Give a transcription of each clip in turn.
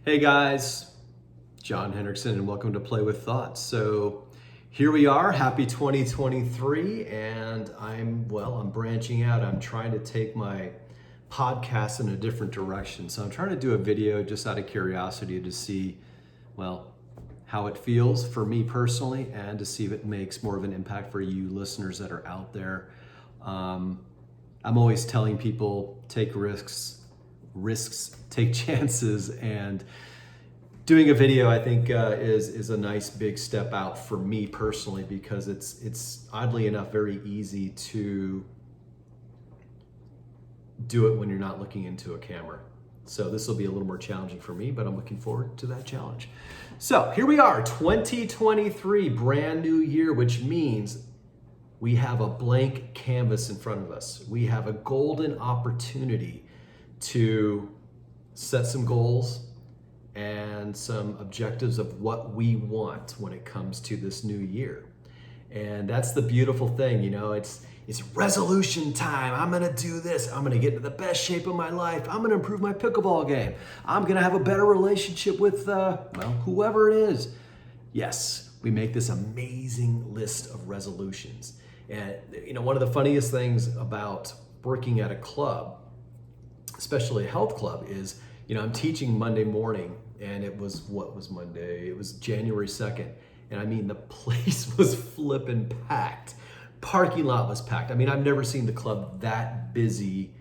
Hey guys, John Hendrickson and welcome to Play with Thoughts. So here we are, happy 2023, and I'm branching out. I'm trying to take my podcast in a different direction. So I'm trying to do a video just out of curiosity to see, how it feels for me personally and to see if it makes more of an impact for you listeners that are out there. I'm always telling people, take risks, take chances, and doing a video I think is a nice big step out for me personally, because it's oddly enough very easy to do it when you're not looking into a camera. So this will be a little more challenging for me, but I'm looking forward to that challenge. So here we are, 2023, brand new year, which means we have a blank canvas in front of us. We have a golden opportunity to set some goals and some objectives of what we want when it comes to this new year. And that's the beautiful thing, it's resolution time. I'm gonna do this. I'm gonna get into the best shape of my life. I'm gonna improve my pickleball game. I'm gonna have a better relationship with, whoever it is. Yes, we make this amazing list of resolutions. And one of the funniest things about working at a club, especially a health club, is, I'm teaching Monday morning, and it was Monday? It was January 2nd. And I mean, the place was flipping packed. Parking lot was packed. I mean, I've never seen the club that busy,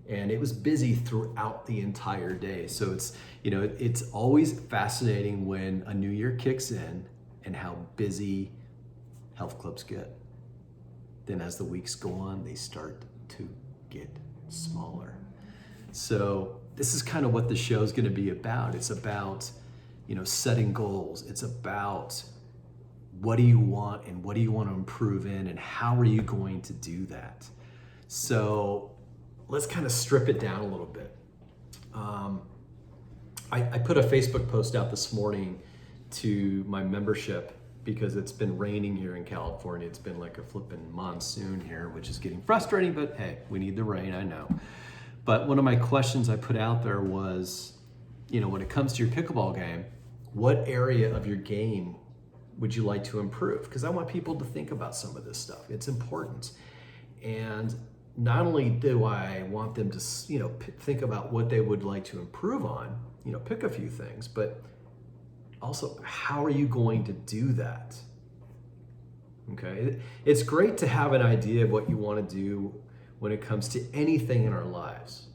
and it was busy throughout the entire day. So it's always fascinating when a new year kicks in and how busy health clubs get. Then as the weeks go on, they start to get smaller. So this is kind of what the show is going to be about. It's about, setting goals. It's about what do you want and what do you want to improve in, and how are you going to do that? So let's kind of strip it down a little bit. I put a Facebook post out this morning to my membership because it's been raining here in California. It's been like a flipping monsoon here, which is getting frustrating, but hey, we need the rain, I know. But one of my questions I put out there was, when it comes to your pickleball game, what area of your game would you like to improve? Because I want people to think about some of this stuff. It's important. And not only do I want them to, think about what they would like to improve on, pick a few things, but also, how are you going to do that? Okay, it's great to have an idea of what you want to do when it comes to anything in our lives,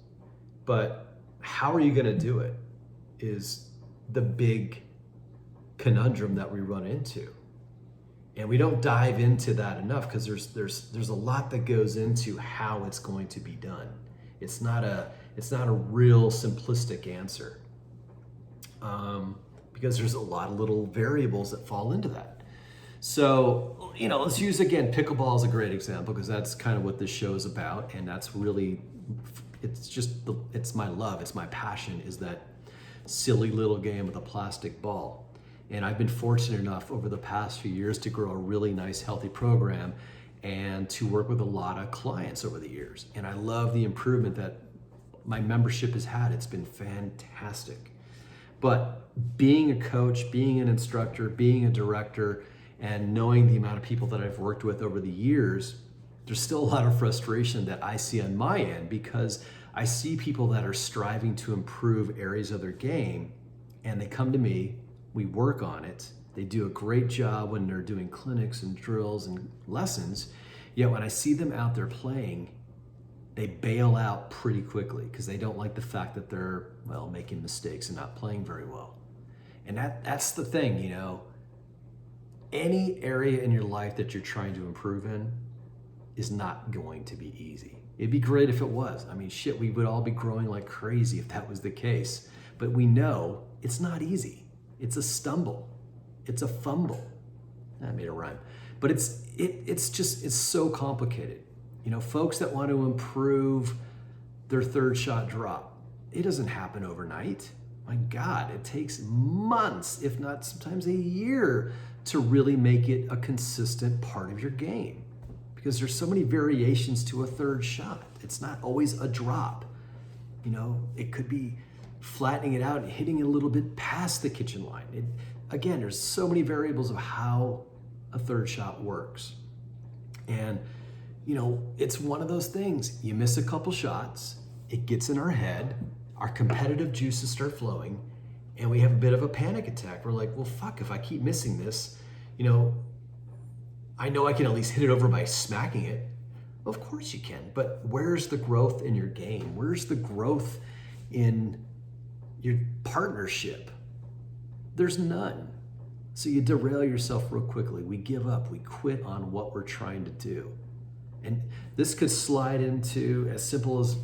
but how are you going to do it is the big conundrum that we run into. And we don't dive into that enough because there's a lot that goes into how it's going to be done. It's not a real simplistic answer. Because there's a lot of little variables that fall into that. So, let's use, again, pickleball as a great example, because that's kind of what this show is about. And that's really, it's my love, it's my passion, is that silly little game with a plastic ball. And I've been fortunate enough over the past few years to grow a really nice, healthy program and to work with a lot of clients over the years. And I love the improvement that my membership has had. It's been fantastic. But being a coach, being an instructor, being a director, and knowing the amount of people that I've worked with over the years, there's still a lot of frustration that I see on my end, because I see people that are striving to improve areas of their game, and they come to me, we work on it, they do a great job when they're doing clinics and drills and lessons, yet when I see them out there playing, they bail out pretty quickly because they don't like the fact that they're, making mistakes and not playing very well. And that's the thing, any area in your life that you're trying to improve in is not going to be easy. It'd be great if it was. I mean, we would all be growing like crazy if that was the case. But we know it's not easy. It's a stumble. It's a fumble. I made a rhyme. But it's so complicated. Folks that want to improve their third shot drop, it doesn't happen overnight. My God, it takes months, if not sometimes a year, to really make it a consistent part of your game, because there's so many variations to a third shot. It's not always a drop. It could be flattening it out and hitting it a little bit past the kitchen line. Again, there's so many variables of how a third shot works. And, it's one of those things. You miss a couple shots, it gets in our head, our competitive juices start flowing, and we have a bit of a panic attack. We're like, well, fuck, if I keep missing this, I know I can at least hit it over by smacking it. Of course you can, but where's the growth in your game? Where's the growth in your partnership? There's none. So you derail yourself real quickly. We give up, we quit on what we're trying to do. And this could slide into as simple as,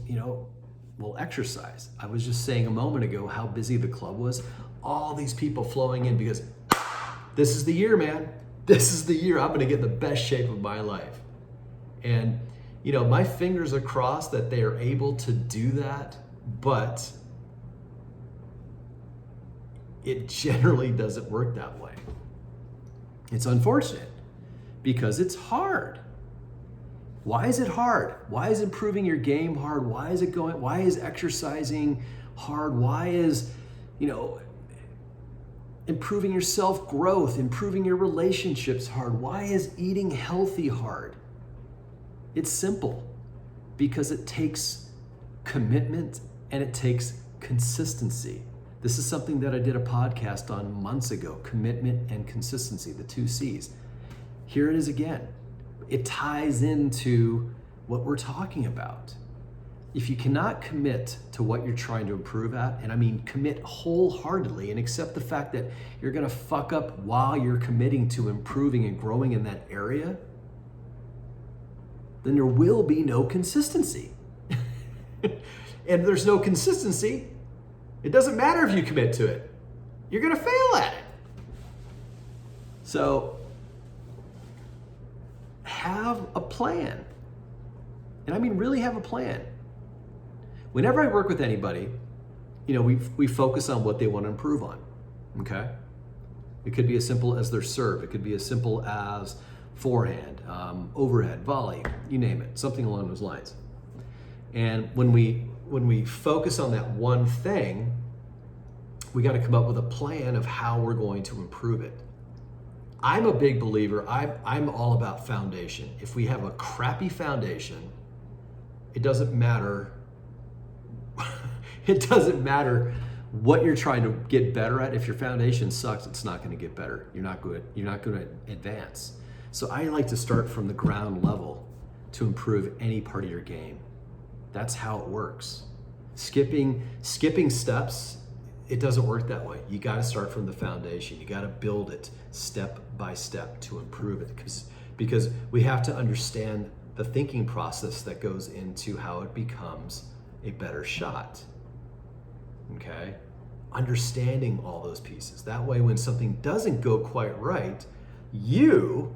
exercise. I was just saying a moment ago how busy the club was. All these people flowing in because this is the year, man. This is the year I'm going to get in the best shape of my life. And, my fingers are crossed that they are able to do that, but it generally doesn't work that way. It's unfortunate because it's hard. Why is it hard? Why is improving your game hard? Why is exercising hard? Why is, improving your self-growth, improving your relationships hard? Why is eating healthy hard? It's simple because it takes commitment and it takes consistency. This is something that I did a podcast on months ago, commitment and consistency, the 2 C's. Here it is again. It ties into what we're talking about. If you cannot commit to what you're trying to improve at, and I mean commit wholeheartedly and accept the fact that you're gonna fuck up while you're committing to improving and growing in that area, then there will be no consistency. And if there's no consistency, it doesn't matter if you commit to it. You're gonna fail at it. So, have a plan. And I mean really have a plan. Whenever I work with anybody, we focus on what they want to improve on, okay? It could be as simple as their serve. It could be as simple as forehand, overhead, volley, you name it, something along those lines. And when we focus on that one thing, we got to come up with a plan of how we're going to improve it. I'm a big believer, I'm all about foundation. If we have a crappy foundation, it doesn't matter. It doesn't matter what you're trying to get better at. If your foundation sucks, it's not going to get better. You're not going to advance. So I like to start from the ground level to improve any part of your game. That's how it works. Skipping steps, it doesn't work that way. You got to start from the foundation. You got to build it step by step to improve it, because we have to understand the thinking process that goes into how it becomes a better shot. Okay? Understanding all those pieces. That way, when something doesn't go quite right, you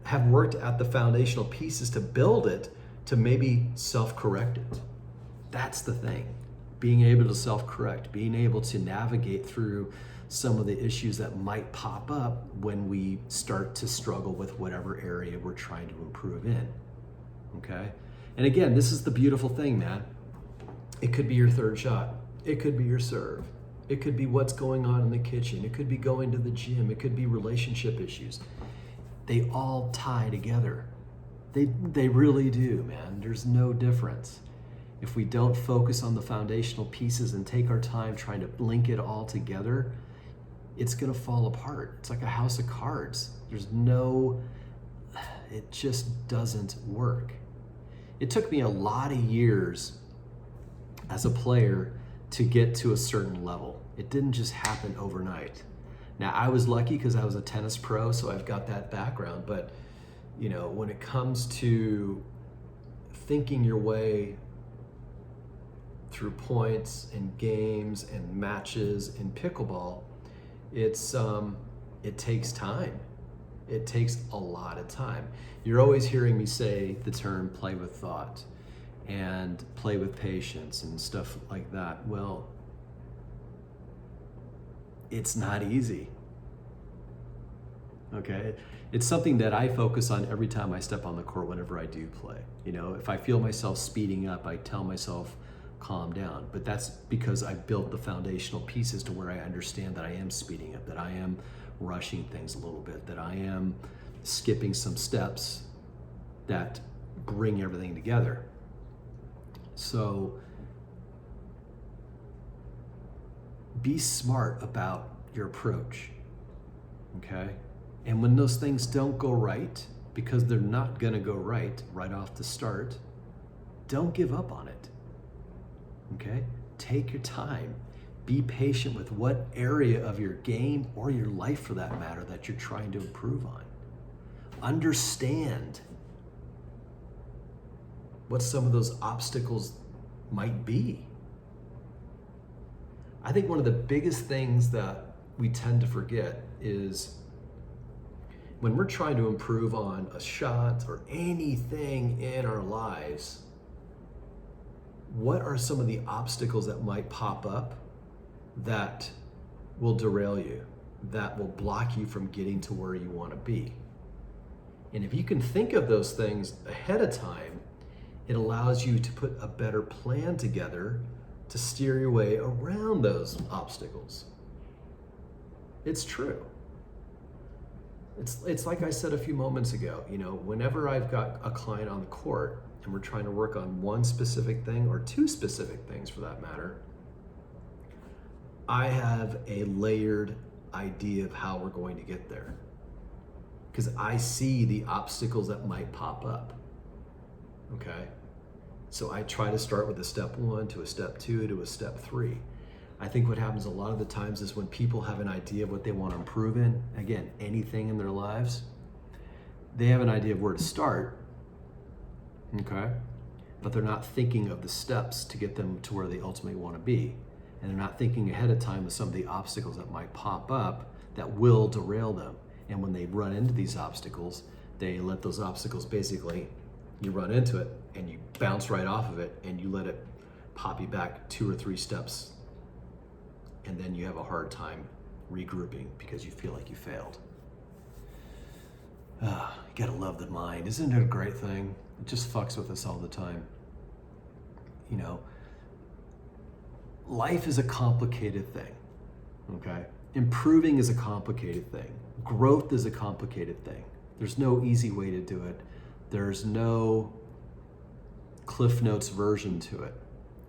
have worked at the foundational pieces to build it to maybe self-correct it. That's the thing. Being able to self-correct, being able to navigate through some of the issues that might pop up when we start to struggle with whatever area we're trying to improve in. Okay? And again, this is the beautiful thing, man. It could be your third shot. It could be your serve. It could be what's going on in the kitchen. It could be going to the gym. It could be relationship issues. They all tie together. They really do, man. There's no difference. If we don't focus on the foundational pieces and take our time trying to link it all together, it's gonna fall apart. It's like a house of cards. It just doesn't work. It took me a lot of years as a player to get to a certain level. It didn't just happen overnight. Now, I was lucky because I was a tennis pro, so I've got that background, but when it comes to thinking your way through points and games and matches in pickleball, it takes time. It takes a lot of time. You're always hearing me say the term play with thought and play with patience and stuff like that. Well, it's not easy. Okay? It's something that I focus on every time I step on the court whenever I do play. If I feel myself speeding up, I tell myself, calm down. But that's because I built the foundational pieces to where I understand that I am speeding up, that I am rushing things a little bit, that I am skipping some steps that bring everything together. So be smart about your approach, okay? And when those things don't go right, because they're not gonna go right off the start, don't give up on it, okay? Take your time. Be patient with what area of your game or your life for that matter that you're trying to improve on. Understand what some of those obstacles might be. I think one of the biggest things that we tend to forget is when we're trying to improve on a shot or anything in our lives, what are some of the obstacles that might pop up that will derail you, that will block you from getting to where you want to be? And if you can think of those things ahead of time, it allows you to put a better plan together to steer your way around those obstacles. It's true. It's like I said a few moments ago, you know, whenever I've got a client on the court and we're trying to work on one specific thing or two specific things for that matter, I have a layered idea of how we're going to get there, because I see the obstacles that might pop up, okay? So I try to start with a step 1 to a step 2 to a step 3. I think what happens a lot of the times is when people have an idea of what they want to improve in, again, anything in their lives, they have an idea of where to start, okay? But they're not thinking of the steps to get them to where they ultimately want to be. And they're not thinking ahead of time of some of the obstacles that might pop up that will derail them. And when they run into these obstacles, they let those obstacles basically, you run into it and you bounce right off of it and you let it pop you back 2 or 3 steps. And then you have a hard time regrouping because you feel like you failed. You gotta love the mind. Isn't it a great thing? It just fucks with us all the time. You know, life is a complicated thing, okay? Improving is a complicated thing. Growth is a complicated thing. There's no easy way to do it. There's no Cliff Notes version to it.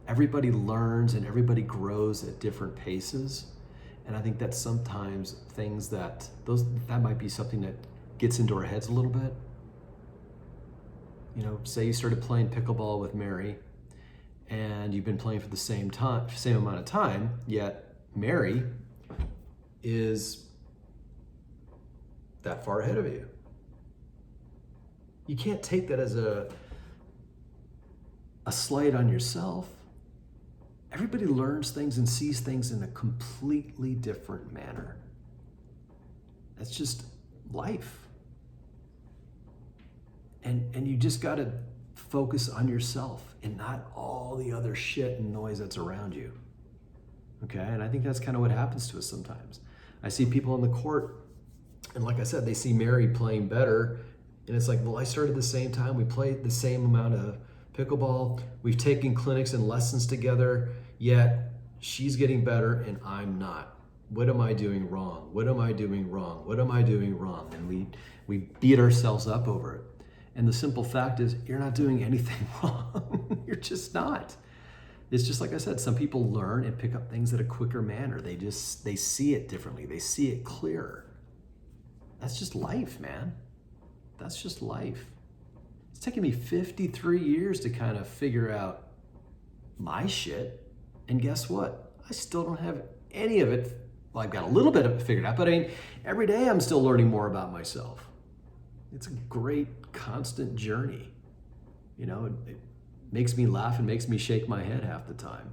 Everybody learns and everybody grows at different paces. And I think that sometimes things that might be something that gets into our heads a little bit. You know, say you started playing pickleball with Mary and you've been playing for the same amount of time, yet Mary is that far ahead of you. You can't take that as a slight on yourself. Everybody learns things and sees things in a completely different manner. That's just life. And you just gotta focus on yourself and not all the other shit and noise that's around you. Okay, and I think that's kind of what happens to us sometimes. I see people on the court, and like I said, they see Mary playing better, and it's like, well, I started the same time, we played the same amount of pickleball, we've taken clinics and lessons together, yet she's getting better and I'm not. What am I doing wrong? What am I doing wrong? What am I doing wrong? And we beat ourselves up over it. And the simple fact is, you're not doing anything wrong. You're just not. It's just like I said, some people learn and pick up things at a quicker manner. They see it differently. They see it clearer. That's just life, man. That's just life. It's taken me 53 years to kind of figure out my shit. And guess what? I still don't have any of it. Well, I've got a little bit of it figured out, but I mean, every day I'm still learning more about myself. It's a great, constant journey. You know, it makes me laugh and makes me shake my head half the time.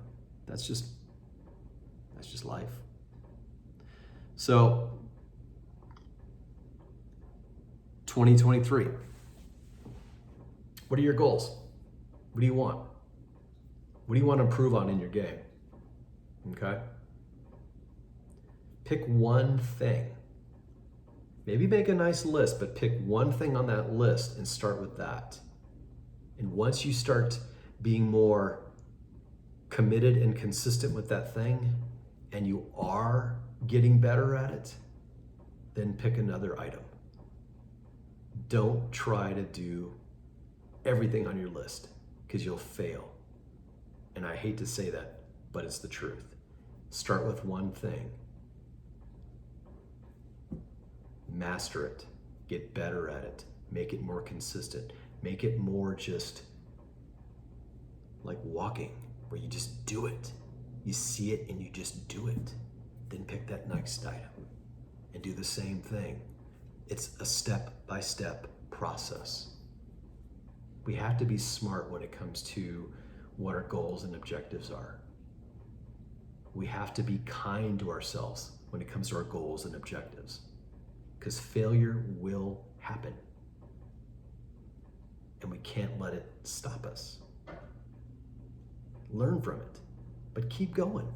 That's just life. So, 2023. What are your goals? What do you want? What do you want to improve on in your game? Okay? Pick one thing. Maybe make a nice list, but pick one thing on that list and start with that. And once you start being more committed and consistent with that thing, and you are getting better at it, then pick another item. Don't try to do everything on your list, because you'll fail. And I hate to say that, but it's the truth. Start with one thing. Master it. Get better at it. Make it more consistent. Make it more just like walking, where you just do it. You see it and you just do it. Then pick that next item and do the same thing. It's a step-by-step process. We have to be smart when it comes to what our goals and objectives are. We have to be kind to ourselves when it comes to our goals and objectives, because failure will happen. And we can't let it stop us. Learn from it, but keep going.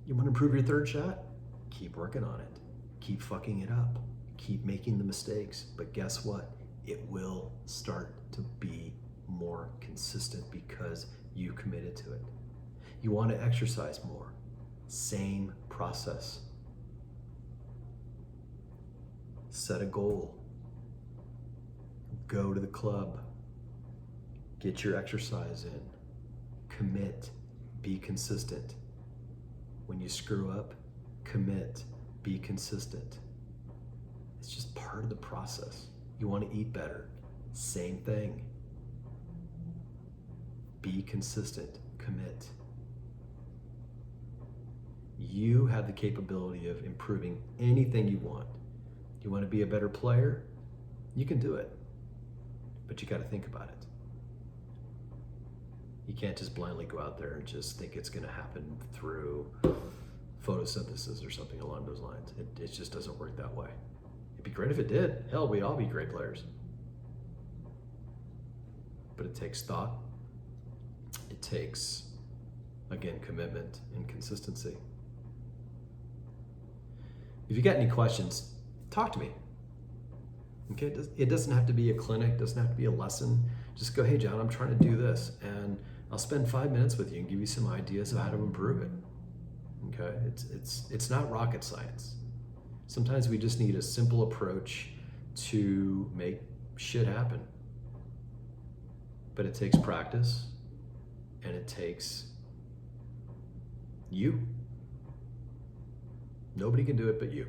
You want to improve your third shot? Keep working on it. Keep fucking it up. Keep making the mistakes. But guess what? It will start to be more consistent because you committed to it. You want to exercise more? Same process. Set a goal. Go to the club. Get your exercise in. Commit. Be consistent. When you screw up, commit. Be consistent. It's just part of the process. You want to eat better? Same thing. Be consistent. Commit. You have the capability of improving anything you want. You want to be a better player? You can do it. But you got to think about it. You can't just blindly go out there and just think it's going to happen through photosynthesis or something along those lines. It just doesn't work that way. It'd be great if it did. Hell, we'd all be great players. But it takes thought. It takes, again, commitment and consistency. If you got any questions, talk to me. Okay, it doesn't have to be a clinic, doesn't have to be a lesson. Just go, hey John, I'm trying to do this, and I'll spend 5 minutes with you and give you some ideas of how to improve it. Okay, it's not rocket science. Sometimes we just need a simple approach to make shit happen. But it takes practice, and it takes you. Nobody can do it but you.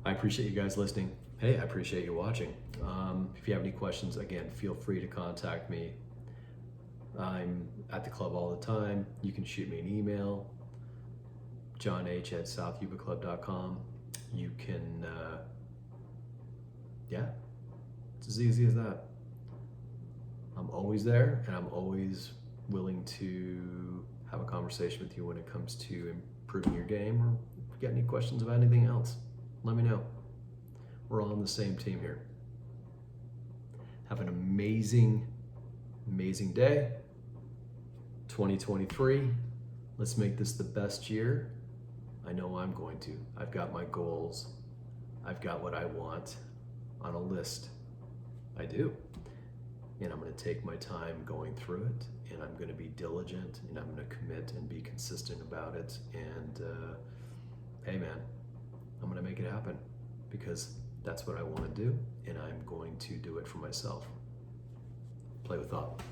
I appreciate you guys listening. Hey, I appreciate you watching. If you have any questions, again, feel free to contact me. I'm at the club all the time. You can shoot me an email, johnh@southyubaclub.com. You can, it's as easy as that. I'm always there, and I'm always willing to have a conversation with you when it comes to improving your game, or if you got any questions about anything else, let me know. We're all on the same team here. Have an amazing, amazing day. 2023. Let's make this the best year. I know I'm going to. I've got my goals. I've got what I want on a list. I do. And I'm going to take my time going through it, and I'm going to be diligent, and I'm going to commit and be consistent about it. And hey man, I'm going to make it happen, because that's what I want to do, and I'm going to do it for myself. Play with thought.